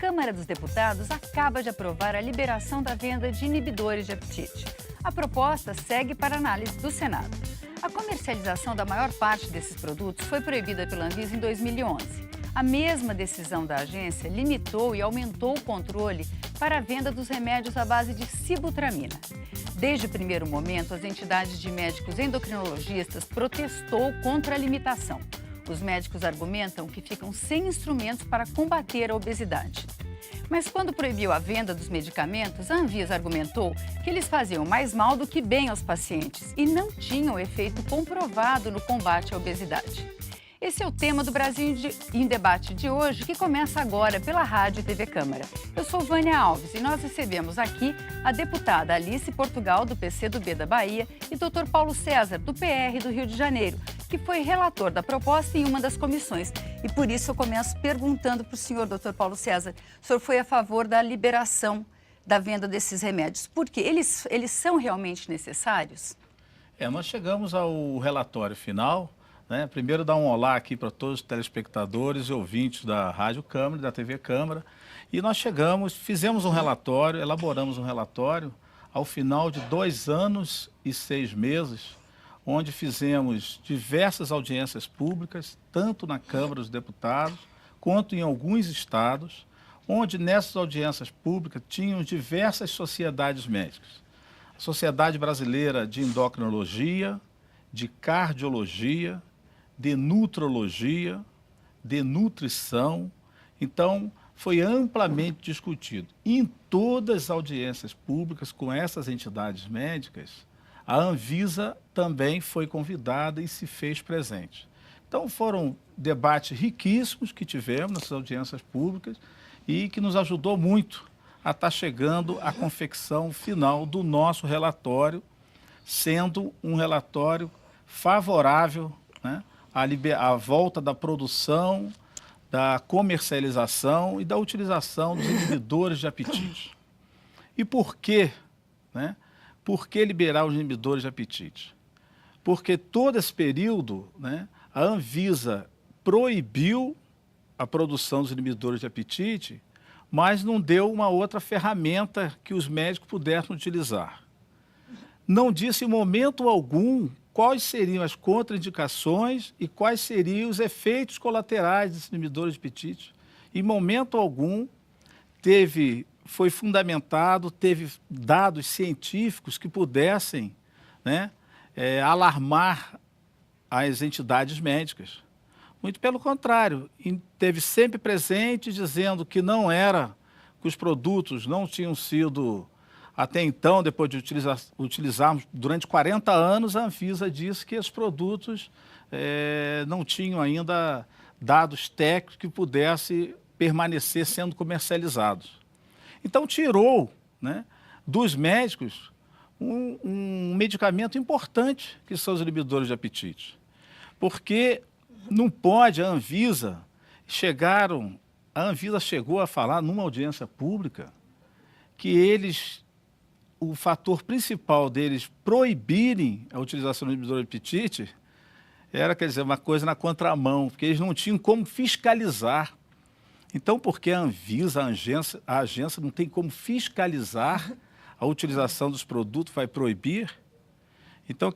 Câmara dos Deputados acaba de aprovar a liberação da venda de inibidores de apetite. A proposta segue para análise do Senado. A comercialização da maior parte desses produtos foi proibida pela Anvisa em 2011. A mesma decisão da agência limitou e aumentou o controle para a venda dos remédios à base de sibutramina. Desde o primeiro momento, as entidades de médicos endocrinologistas protestou contra a limitação. Os médicos argumentam que ficam sem instrumentos para combater a obesidade. Mas quando proibiu a venda dos medicamentos, a Anvisa argumentou que eles faziam mais mal do que bem aos pacientes e não tinham efeito comprovado no combate à obesidade. Esse é o tema do Brasil em Debate de hoje, que começa agora pela Rádio e TV Câmara. Eu sou Vânia Alves e nós recebemos aqui a deputada Alice Portugal, do PCdoB da Bahia, e Dr. Paulo César, do PR do Rio de Janeiro, que foi relator da proposta em uma das comissões. E por isso eu começo perguntando para o senhor, Dr. Paulo César, o senhor foi a favor da liberação da venda desses remédios? Por quê? Eles são realmente necessários? Nós chegamos ao relatório final. Primeiro, dar um olá aqui para todos os telespectadores e ouvintes da Rádio Câmara e da TV Câmara. E nós fizemos um relatório, elaboramos um relatório ao final de 2 anos e 6 meses, onde fizemos diversas audiências públicas, tanto na Câmara dos Deputados, quanto em alguns estados, onde nessas audiências públicas tinham diversas sociedades médicas. A Sociedade Brasileira de Endocrinologia, de Cardiologia, de nutrologia, de nutrição. Então, foi amplamente discutido. Em todas as audiências públicas com essas entidades médicas, a Anvisa também foi convidada e se fez presente. Então, foram debates riquíssimos que tivemos nessas audiências públicas e que nos ajudou muito a estar chegando à confecção final do nosso relatório, sendo um relatório favorável, à volta da produção, da comercialização e da utilização dos inibidores de apetite. E por quê? Por que liberar os inibidores de apetite? Porque todo esse período, a Anvisa proibiu a produção dos inibidores de apetite, mas não deu uma outra ferramenta que os médicos pudessem utilizar. Não disse em momento algum quais seriam as contraindicações e quais seriam os efeitos colaterais desses inibidores de apetite. Em momento algum foi fundamentado, teve dados científicos que pudessem alarmar as entidades médicas. Muito pelo contrário, teve sempre presente dizendo que que os produtos não tinham sido. Até então, depois de utilizarmos durante 40 anos, a Anvisa disse que os produtos não tinham ainda dados técnicos que pudessem permanecer sendo comercializados. Então, tirou dos médicos um medicamento importante, que são os inibidores de apetite. Porque não pode a Anvisa chegou a falar numa audiência pública que o fator principal deles proibirem a utilização do inibidor de apetite era, uma coisa na contramão, porque eles não tinham como fiscalizar. Então, porque a Anvisa, a agência não tem como fiscalizar a utilização dos produtos, vai proibir? Então,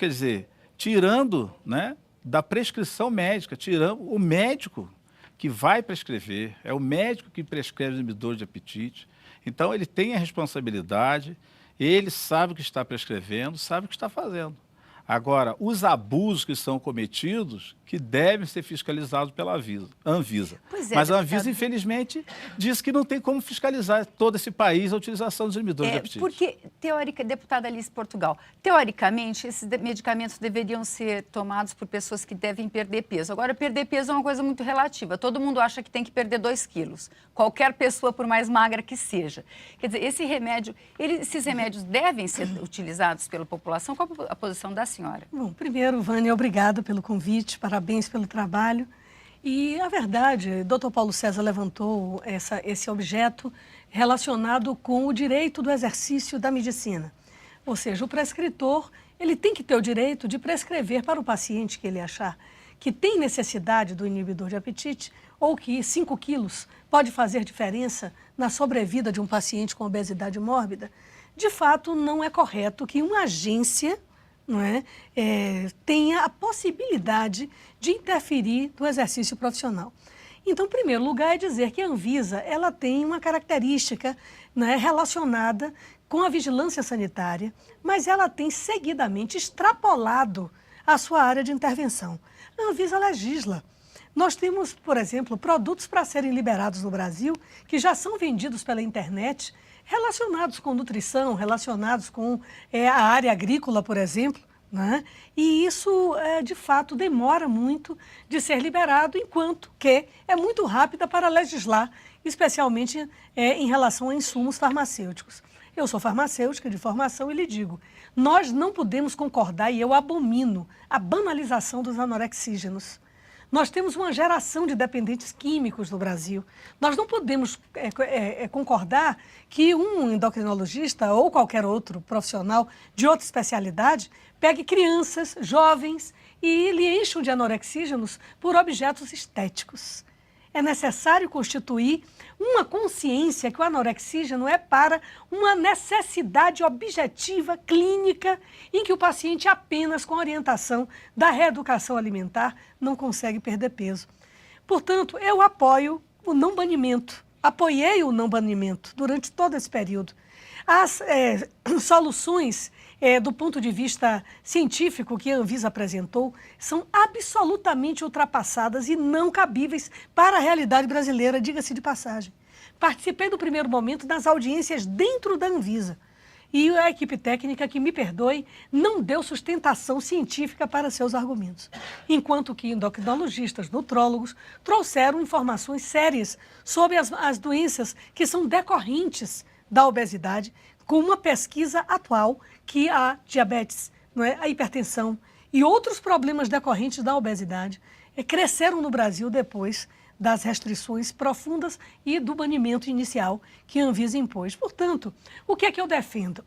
tirando da prescrição médica, tirando o médico que vai prescrever, é o médico que prescreve os inibidores de apetite. Então, ele tem a responsabilidade. Ele sabe o que está prescrevendo, sabe o que está fazendo. Agora, os abusos que são cometidos, que devem ser fiscalizados pela Anvisa. Mas a Anvisa, infelizmente, diz que não tem como fiscalizar todo esse país a utilização dos inibidores de apetite. Porque, deputada Alice Portugal, teoricamente, esses medicamentos deveriam ser tomados por pessoas que devem perder peso. Agora, perder peso é uma coisa muito relativa. Todo mundo acha que tem que perder 2 quilos. Qualquer pessoa, por mais magra que seja. Quer dizer, esses remédios devem ser utilizados pela população? Qual a posição da senhora? Bom, primeiro, Vânia, obrigada pelo convite, parabéns pelo trabalho. E a verdade, Dr. Paulo César levantou esse objeto relacionado com o direito do exercício da medicina. Ou seja, o prescritor, ele tem que ter o direito de prescrever para o paciente que ele achar que tem necessidade do inibidor de apetite, ou que 5 quilos pode fazer diferença na sobrevida de um paciente com obesidade mórbida, de fato não é correto que uma agência, não é, tenha a possibilidade de interferir no exercício profissional. Então, em primeiro lugar, é dizer que a Anvisa ela tem uma característica, né, relacionada com a vigilância sanitária, mas ela tem seguidamente extrapolado a sua área de intervenção. A Anvisa legisla. Nós temos, por exemplo, produtos para serem liberados no Brasil que já são vendidos pela internet, relacionados com nutrição, relacionados com a área agrícola, por exemplo, né? E isso, de fato, demora muito de ser liberado, enquanto que é muito rápida para legislar, especialmente em relação a insumos farmacêuticos. Eu sou farmacêutica de formação e lhe digo, nós não podemos concordar, e eu abomino a banalização dos anorexígenos. Nós temos uma geração de dependentes químicos no Brasil. Nós não podemos concordar que um endocrinologista ou qualquer outro profissional de outra especialidade pegue crianças, jovens e lhe encham de anorexígenos por objetos estéticos. É necessário constituir uma consciência que o anorexígeno é para uma necessidade objetiva, clínica, em que o paciente apenas com orientação da reeducação alimentar não consegue perder peso. Portanto, eu apoio o não banimento, apoiei o não banimento durante todo esse período. As soluções do ponto de vista científico que a Anvisa apresentou são absolutamente ultrapassadas e não cabíveis para a realidade brasileira, diga-se de passagem. Participei no primeiro momento das audiências dentro da Anvisa e a equipe técnica, que me perdoe, não deu sustentação científica para seus argumentos, enquanto que endocrinologistas, nutrólogos trouxeram informações sérias sobre as doenças que são decorrentes da obesidade, com uma pesquisa atual que a diabetes, não é, a hipertensão e outros problemas decorrentes da obesidade cresceram no Brasil depois das restrições profundas e do banimento inicial que a Anvisa impôs. Portanto, o que é que eu defendo?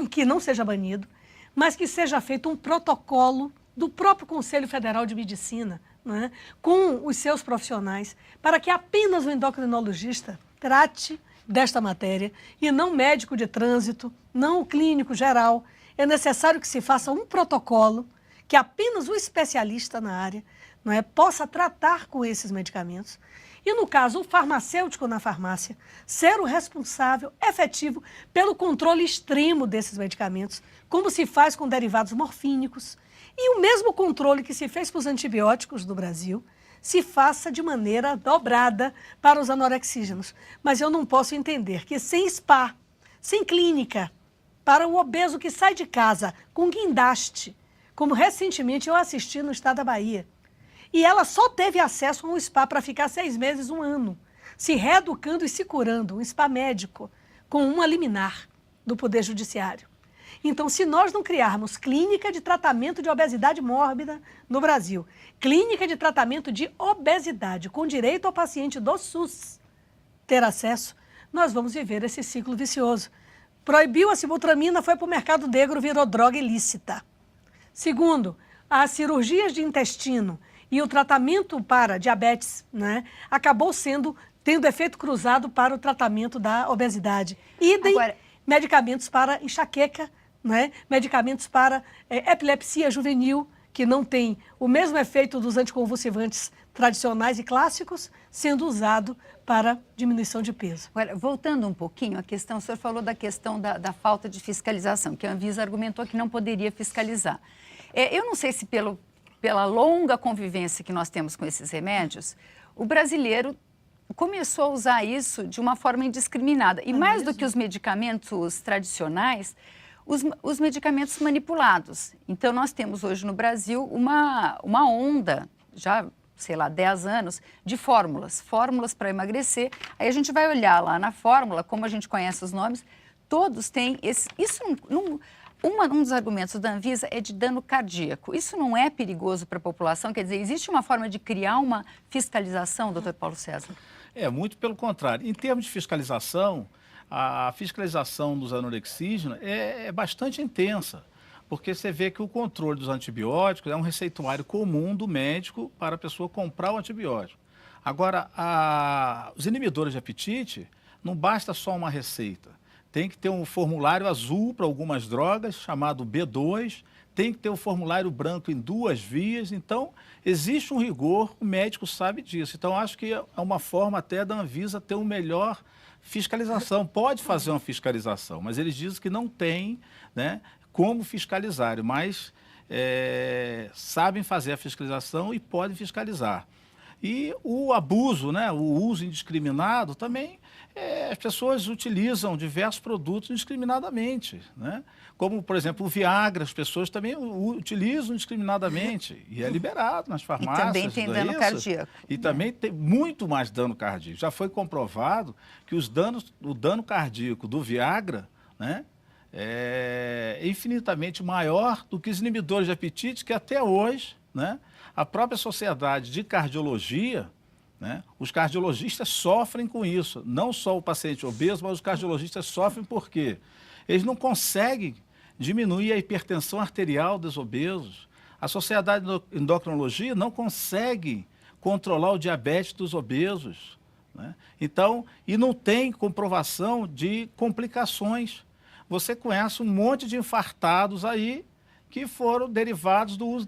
Que não seja banido, mas que seja feito um protocolo do próprio Conselho Federal de Medicina, não é, com os seus profissionais, para que apenas o endocrinologista trate desta matéria e não médico de trânsito, não o clínico geral. É necessário que se faça um protocolo que apenas o especialista na área, não é, possa tratar com esses medicamentos. E, no caso, o farmacêutico na farmácia ser o responsável efetivo pelo controle extremo desses medicamentos, como se faz com derivados morfínicos. E o mesmo controle que se fez para os antibióticos no Brasil se faça de maneira dobrada para os anorexígenos. Mas eu não posso entender que sem spa, sem clínica, para o obeso que sai de casa com guindaste, como recentemente eu assisti no estado da Bahia, e ela só teve acesso a um spa para ficar 6 meses, 1 ano, se reeducando e se curando, um spa médico, com uma liminar do Poder Judiciário. Então, se nós não criarmos clínica de tratamento de obesidade mórbida no Brasil, clínica de tratamento de obesidade com direito ao paciente do SUS ter acesso, nós vamos viver esse ciclo vicioso. Proibiu a sibutramina, foi para o mercado negro, virou droga ilícita. Segundo, as cirurgias de intestino e o tratamento para diabetes, né, acabou tendo efeito cruzado para o tratamento da obesidade. Idem medicamentos para enxaqueca, né, medicamentos para epilepsia juvenil, que não tem o mesmo efeito dos anticonvulsivantes tradicionais e clássicos, sendo usado para diminuição de peso. Agora, voltando um pouquinho, a questão, o senhor falou da questão da falta de fiscalização, que a Anvisa argumentou que não poderia fiscalizar. Eu não sei se pela longa convivência que nós temos com esses remédios, o brasileiro começou a usar isso de uma forma indiscriminada. E mais do que os medicamentos tradicionais, os medicamentos manipulados. Então, nós temos hoje no Brasil uma onda, já, sei lá, 10 anos, de fórmulas para emagrecer. Aí a gente vai olhar lá na fórmula, como a gente conhece os nomes, todos têm esse... Um dos argumentos da Anvisa é de dano cardíaco. Isso não é perigoso para a população? Quer dizer, existe uma forma de criar uma fiscalização, doutor Paulo César? Muito pelo contrário. Em termos de fiscalização, a fiscalização dos anorexígenos é bastante intensa, porque você vê que o controle dos antibióticos é um receituário comum do médico para a pessoa comprar o antibiótico. Agora, os inibidores de apetite, não basta só uma receita. Tem que ter um formulário azul para algumas drogas, chamado B2, tem que ter um formulário branco em 2 vias. Então, existe um rigor, o médico sabe disso. Então, acho que é uma forma até da Anvisa ter uma melhor fiscalização. Pode fazer uma fiscalização, mas eles dizem que não tem, né, como fiscalizar, mas sabem fazer a fiscalização e podem fiscalizar. E o abuso, né, o uso indiscriminado também, as pessoas utilizam diversos produtos indiscriminadamente, né? Como, por exemplo, o Viagra, as pessoas também utilizam indiscriminadamente e é liberado nas farmácias. E também tem dano cardíaco. E também tem muito mais dano cardíaco. Já foi comprovado que o dano cardíaco do Viagra, né, é infinitamente maior do que os inibidores de apetite, que até hoje, né, a própria Sociedade de Cardiologia, né, os cardiologistas sofrem com isso. Não só o paciente obeso, mas os cardiologistas sofrem porque eles não conseguem diminuir a hipertensão arterial dos obesos. A Sociedade de Endocrinologia não consegue controlar o diabetes dos obesos, né? Então, e não tem comprovação de complicações. Você conhece um monte de infartados aí que foram derivados do uso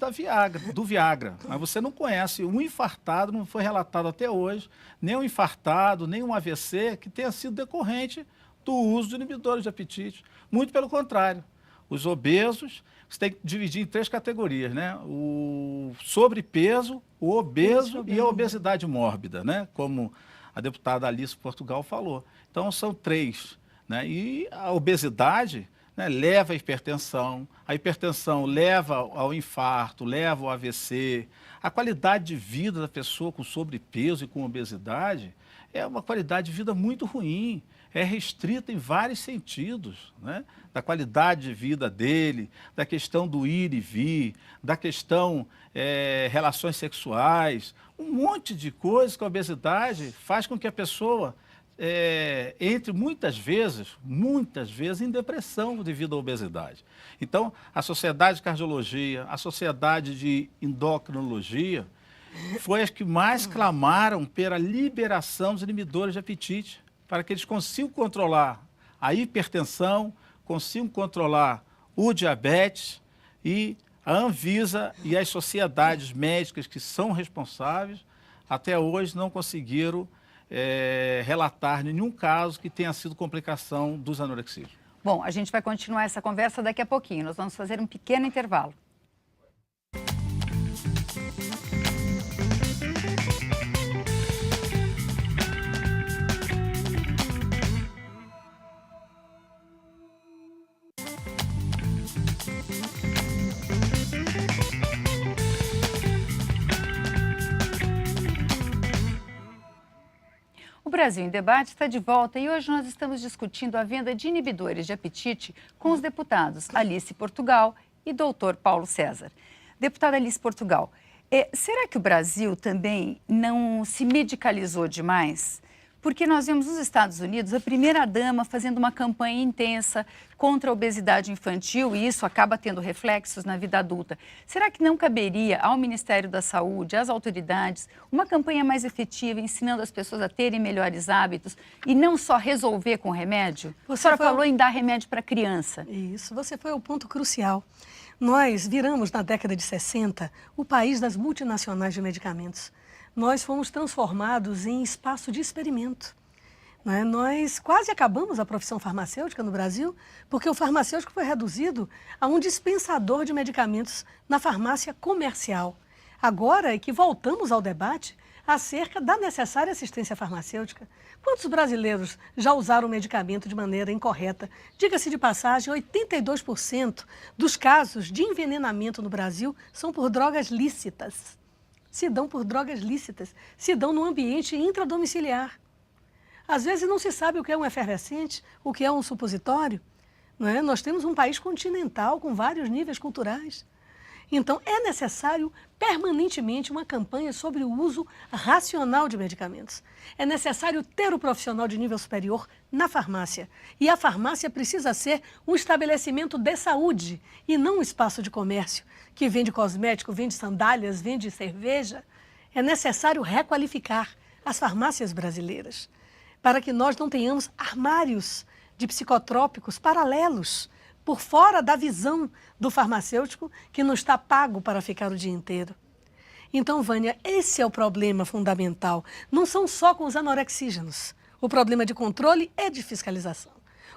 do Viagra. Mas você não conhece um infartado, não foi relatado até hoje, nem um infartado, nem um AVC que tenha sido decorrente do uso de inibidores de apetite. Muito pelo contrário. Os obesos, você tem que dividir em 3 categorias, né? O sobrepeso, o obeso e a obesidade mórbida, né? Como a deputada Alice Portugal falou. Então, são 3, né? E a obesidade, né, leva à hipertensão, a hipertensão leva ao infarto, leva ao AVC. A qualidade de vida da pessoa com sobrepeso e com obesidade é uma qualidade de vida muito ruim, é restrita em vários sentidos, né? Da qualidade de vida dele, da questão do ir e vir, da questão relações sexuais, um monte de coisas que a obesidade faz com que a pessoa entre muitas vezes em depressão devido à obesidade. Então, a Sociedade de Cardiologia, a Sociedade de Endocrinologia, foi as que mais clamaram pela liberação dos inibidores de apetite, para que eles consigam controlar a hipertensão, consigam controlar o diabetes, e a Anvisa e as sociedades médicas que são responsáveis, até hoje não conseguiram relatar nenhum caso que tenha sido complicação dos anorexia. Bom, a gente vai continuar essa conversa daqui a pouquinho. Nós vamos fazer um pequeno intervalo. O Brasil em Debate está de volta e hoje nós estamos discutindo a venda de inibidores de apetite com os deputados Alice Portugal e Dr. Paulo César. Deputada Alice Portugal, será que o Brasil também não se medicalizou demais? Porque nós vemos nos Estados Unidos a primeira-dama fazendo uma campanha intensa contra a obesidade infantil e isso acaba tendo reflexos na vida adulta. Será que não caberia ao Ministério da Saúde, às autoridades, uma campanha mais efetiva, ensinando as pessoas a terem melhores hábitos e não só resolver com remédio? A senhora falou em dar remédio para criança. Isso, você foi ao ponto crucial. Nós viramos, na década de 60, o país das multinacionais de medicamentos. Nós fomos transformados em espaço de experimento. Né? Nós quase acabamos a profissão farmacêutica no Brasil, porque o farmacêutico foi reduzido a um dispensador de medicamentos na farmácia comercial. Agora é que voltamos ao debate acerca da necessária assistência farmacêutica. Quantos brasileiros já usaram medicamento de maneira incorreta? Diga-se de passagem, 82% dos casos de envenenamento no Brasil são por drogas lícitas. Se dão por drogas lícitas, se dão no ambiente intradomiciliar. Às vezes não se sabe o que é um efervescente, o que é um supositório. Não é? Nós temos um país continental com vários níveis culturais. Então, é necessário permanentemente uma campanha sobre o uso racional de medicamentos. É necessário ter o profissional de nível superior na farmácia. E a farmácia precisa ser um estabelecimento de saúde e não um espaço de comércio que vende cosmético, vende sandálias, vende cerveja. É necessário requalificar as farmácias brasileiras para que nós não tenhamos armários de psicotrópicos paralelos por fora da visão do farmacêutico que não está pago para ficar o dia inteiro. Então, Vânia, esse é o problema fundamental. Não são só com os anorexígenos. O problema de controle é de fiscalização.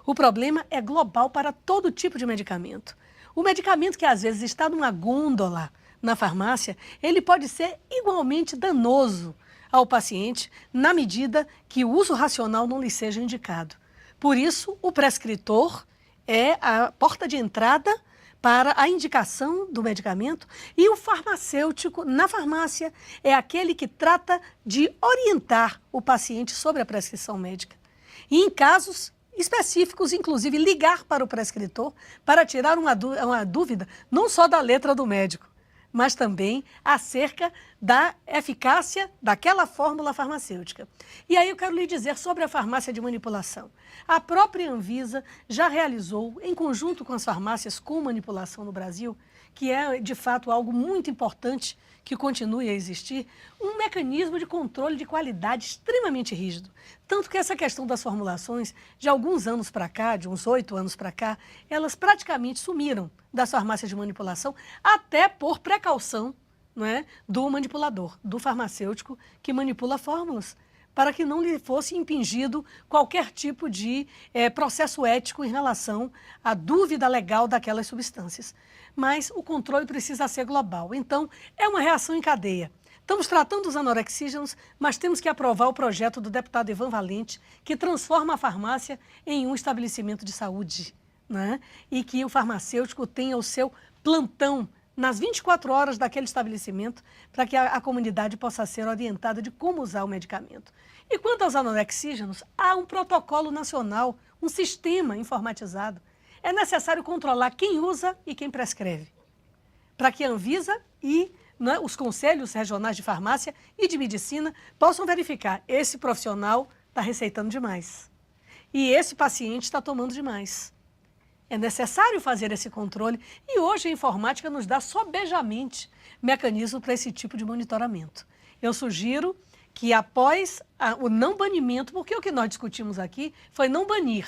O problema é global para todo tipo de medicamento. O medicamento que às vezes está numa gôndola na farmácia, ele pode ser igualmente danoso ao paciente na medida que o uso racional não lhe seja indicado. Por isso, o prescritor é a porta de entrada para a indicação do medicamento e o farmacêutico na farmácia é aquele que trata de orientar o paciente sobre a prescrição médica. E em casos específicos, inclusive, ligar para o prescritor para tirar uma dúvida não só da letra do médico, mas também acerca da eficácia daquela fórmula farmacêutica. E aí eu quero lhe dizer sobre a farmácia de manipulação. A própria Anvisa já realizou, em conjunto com as farmácias com manipulação no Brasil, que é de fato algo muito importante que continue a existir, um mecanismo de controle de qualidade extremamente rígido. Tanto que essa questão das formulações, de alguns anos para cá, de uns 8 anos para cá, elas praticamente sumiram das farmácias de manipulação, até por precaução, não é, do manipulador, do farmacêutico que manipula fórmulas, para que não lhe fosse impingido qualquer tipo de processo ético em relação à dúvida legal daquelas substâncias. Mas o controle precisa ser global. Então, é uma reação em cadeia. Estamos tratando os anorexígenos, mas temos que aprovar o projeto do deputado Ivan Valente, que transforma a farmácia em um estabelecimento de saúde, né? E que o farmacêutico tenha o seu plantão nas 24 horas daquele estabelecimento, para que a comunidade possa ser orientada de como usar o medicamento. E quanto aos anorexígenos, há um protocolo nacional, um sistema informatizado. É necessário controlar quem usa e quem prescreve, para que a Anvisa e os conselhos regionais de farmácia e de medicina possam verificar: esse profissional está receitando demais e esse paciente está tomando demais. É necessário fazer esse controle e hoje a informática nos dá sobejamente mecanismo para esse tipo de monitoramento. Eu sugiro que após o não banimento, porque o que nós discutimos aqui foi não banir,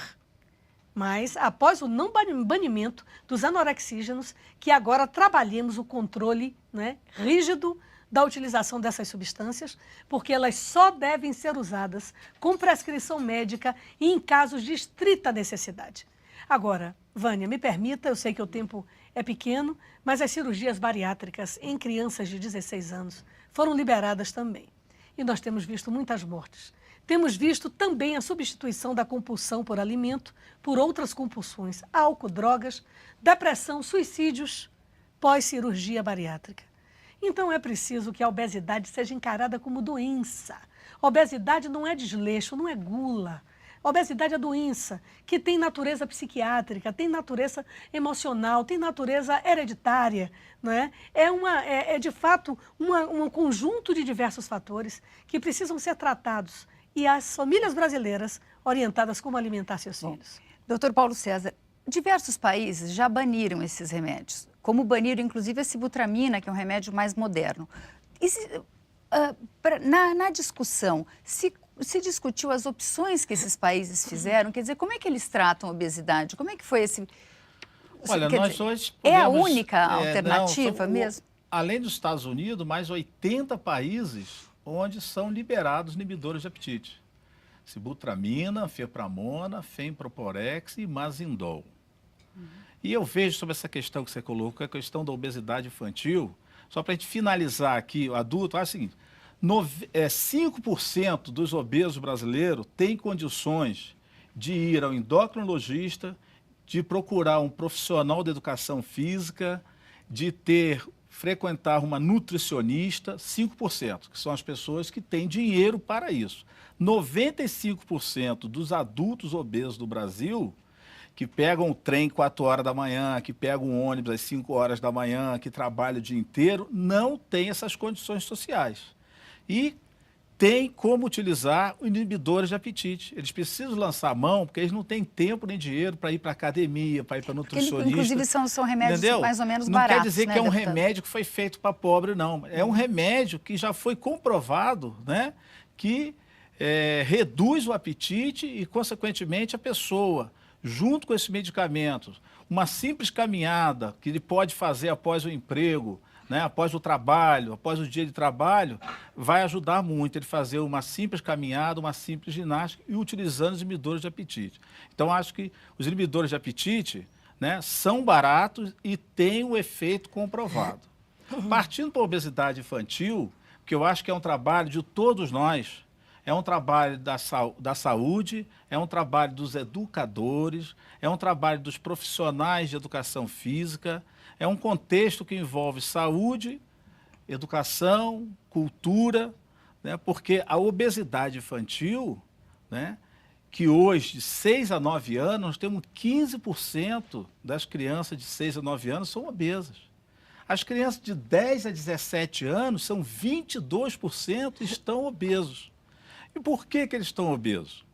mas após o não banimento dos anorexígenos, que agora trabalhemos o controle, né, rígido da utilização dessas substâncias, porque elas só devem ser usadas com prescrição médica e em casos de estrita necessidade. Agora, Vânia, me permita, eu sei que o tempo é pequeno, mas as cirurgias bariátricas em crianças de 16 anos foram liberadas também. E nós temos visto muitas mortes. Temos visto também a substituição da compulsão por alimento por outras compulsões, álcool, drogas, depressão, suicídios pós-cirurgia bariátrica. Então é preciso que a obesidade seja encarada como doença. Obesidade não é desleixo, não é gula. Obesidade é doença que tem natureza psiquiátrica, tem natureza emocional, tem natureza hereditária, não é? É de fato um conjunto de diversos fatores que precisam ser tratados e as famílias brasileiras orientadas como alimentar seus filhos. Doutor Paulo César, diversos países já baniram esses remédios, como baniram inclusive a sibutramina, que é um remédio mais moderno. Na discussão, se discutiu as opções que esses países fizeram, quer dizer, como é que eles tratam a obesidade? Como é que foi esse... Olha, nós hoje podemos, é a única alternativa mesmo? Além dos Estados Unidos, mais 80 países onde são liberados inibidores de apetite. Sibutramina, fepramona, femproporex e mazindol. E eu vejo sobre essa questão que você colocou, a questão da obesidade infantil, só para a gente finalizar aqui, o adulto, é o seguinte, 5% dos obesos brasileiros têm condições de ir ao endocrinologista, de procurar um profissional de educação física, de frequentar uma nutricionista, 5%, que são as pessoas que têm dinheiro para isso. 95% dos adultos obesos do Brasil que pegam o trem 4 horas da manhã, que pegam um ônibus às 5 horas da manhã, que trabalham o dia inteiro, não tem essas condições sociais. E tem como utilizar os inibidores de apetite. Eles precisam lançar a mão, porque eles não têm tempo nem dinheiro para ir para a academia, para ir para nutricionista. Inclusive, são remédios entendeu? mais ou menos não baratos. Não quer dizer né, que é um deputado? remédio que foi feito para pobre, não. É um remédio que já foi comprovado, né, que reduz o apetite e, consequentemente, a pessoa, junto com esses medicamentos, uma simples caminhada que ele pode fazer após o emprego, né, após o trabalho, após o dia de trabalho, vai ajudar muito ele fazer uma simples caminhada, uma simples ginástica e utilizando os inibidores de apetite. Então, acho que os inibidores de apetite, né, são baratos e têm o efeito comprovado. Partindo para a obesidade infantil, que eu acho que é um trabalho de todos nós, é um trabalho da saúde, é um trabalho dos educadores, é um trabalho dos profissionais de educação física, é um contexto que envolve saúde, educação, cultura, né, porque a obesidade infantil, né, que hoje, de 6 a 9 anos, nós temos 15% das crianças de 6 a 9 anos são obesas. As crianças de 10 a 17 anos, são 22% estão obesos. E por que eles estão obesos?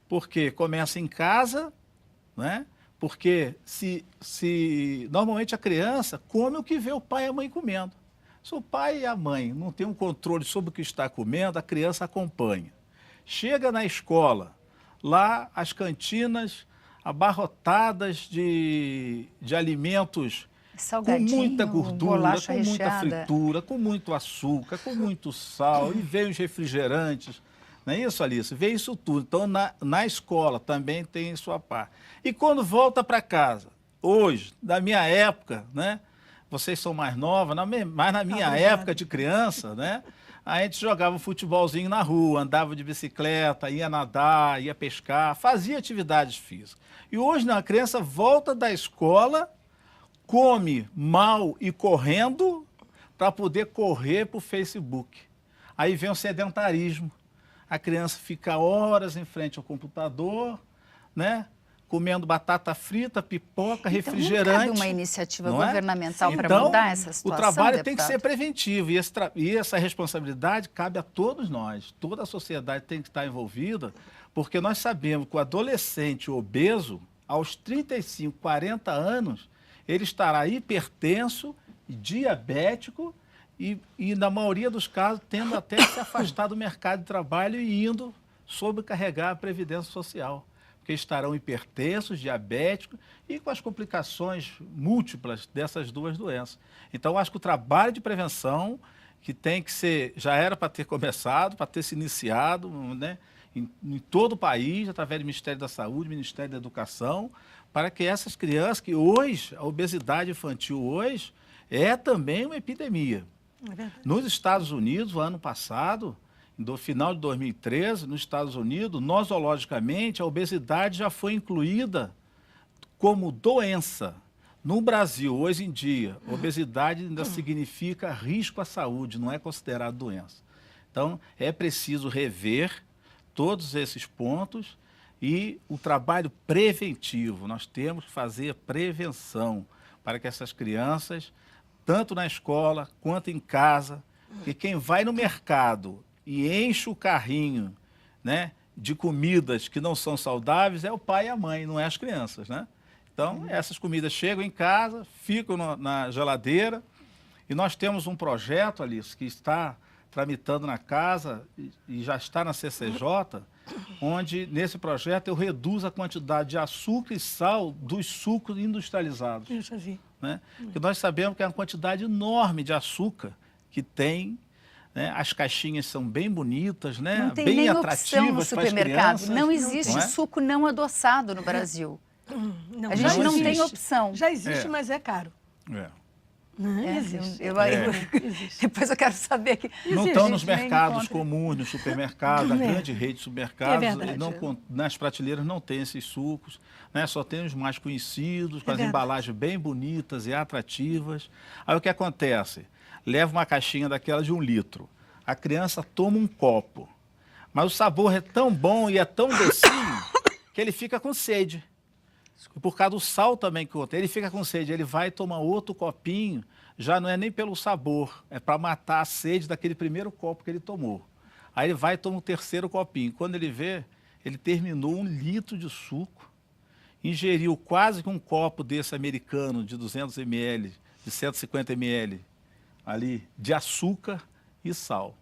Porque começa em casa, né? Porque normalmente a criança come o que vê o pai e a mãe comendo. Se o pai e a mãe não têm um controle sobre o que está comendo, a criança acompanha. Chega na escola, lá as cantinas abarrotadas de alimentos com muita gordura, com muita fritura, com muito açúcar, com muito sal, e vem os refrigerantes. Não é isso, Alice? Vê isso tudo. Então, na escola também tem sua parte. E quando volta para casa, hoje, da minha época, né? Vocês são mais novas, mas na minha época de criança, né? A gente jogava um futebolzinho na rua, andava de bicicleta, ia nadar, ia pescar, fazia atividades físicas. E hoje, não, a criança volta da escola, come mal e correndo para poder correr para o Facebook. Aí vem o sedentarismo. A criança fica horas em frente ao computador, né? Comendo batata frita, pipoca, refrigerante. Não cabe uma iniciativa governamental para mudar essa situação, o trabalho deputado? tem que ser preventivo e essa responsabilidade cabe a todos nós. Toda a sociedade tem que estar envolvida, porque nós sabemos que o adolescente obeso, aos 35, 40 anos, ele estará hipertenso, diabético e, na maioria dos casos, tendo até se afastar do mercado de trabalho e indo sobrecarregar a Previdência Social, porque estarão hipertensos, diabéticos e com as complicações múltiplas dessas duas doenças. Então, acho que o trabalho de prevenção, que tem que ser, já era para ter começado, para ter se iniciado, né, em todo o país, através do Ministério da Saúde, Ministério da Educação, para que essas crianças, que hoje, a obesidade infantil hoje, é também uma epidemia. Nos Estados Unidos, o ano passado, no final de 2013, nos Estados Unidos, nosologicamente, a obesidade já foi incluída como doença. No Brasil, hoje em dia, obesidade ainda significa risco à saúde, não é considerado doença. Então, é preciso rever todos esses pontos e o trabalho preventivo. Nós temos que fazer prevenção para que essas crianças, tanto na escola quanto em casa, que quem vai no mercado e enche o carrinho, né, de comidas que não são saudáveis é o pai e a mãe, não é as crianças, né? Então, essas comidas chegam em casa, ficam na geladeira e nós temos um projeto, Alice, que está tramitando na casa e já está na CCJ, onde, nesse projeto, eu reduzo a quantidade de açúcar e sal dos sucos industrializados. Eu já vi. Né? Porque nós sabemos que é uma quantidade enorme de açúcar que tem, né? As caixinhas são bem bonitas, né? Não tem bem nem atrativas opção no supermercado. crianças, não existe não é? suco não adoçado no Brasil. Não, A gente não tem existe. opção. Já existe, mas é caro. É. Existe. Depois eu quero saber que Não estão nos Gente, nem mercados encontra. comuns, nos supermercados, a grande rede de supermercados, verdade. nas prateleiras não tem esses sucos, né? Só tem os mais conhecidos, com as verdade. embalagens bem bonitas e atrativas. Aí o que acontece? Leva uma caixinha daquela de 1 litro, a criança toma um copo, mas o sabor é tão bom e é tão docinho que ele fica com sede. E por causa do sal também que contém, ele fica com sede, ele vai tomar outro copinho, já não é nem pelo sabor, é para matar a sede daquele primeiro copo que ele tomou. Aí ele vai e toma o terceiro copinho. Quando ele vê, ele terminou 1 litro de suco, ingeriu quase que um copo desse americano de 200 ml, de 150 ml ali, de açúcar e sal.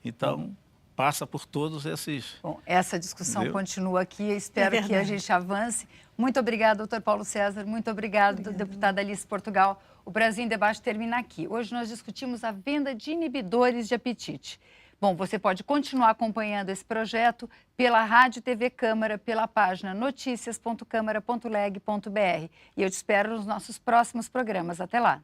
Então, passa por todos esses... Bom, essa discussão Entendeu? continua aqui, espero que a gente avance. Muito obrigada, doutor Paulo César, muito obrigado, deputada Alice Portugal. O Brasil em Debate termina aqui. Hoje nós discutimos a venda de inibidores de apetite. Bom, você pode continuar acompanhando esse projeto pela Rádio TV Câmara, pela página noticias.câmara.leg.br. E eu te espero nos nossos próximos programas. Até lá!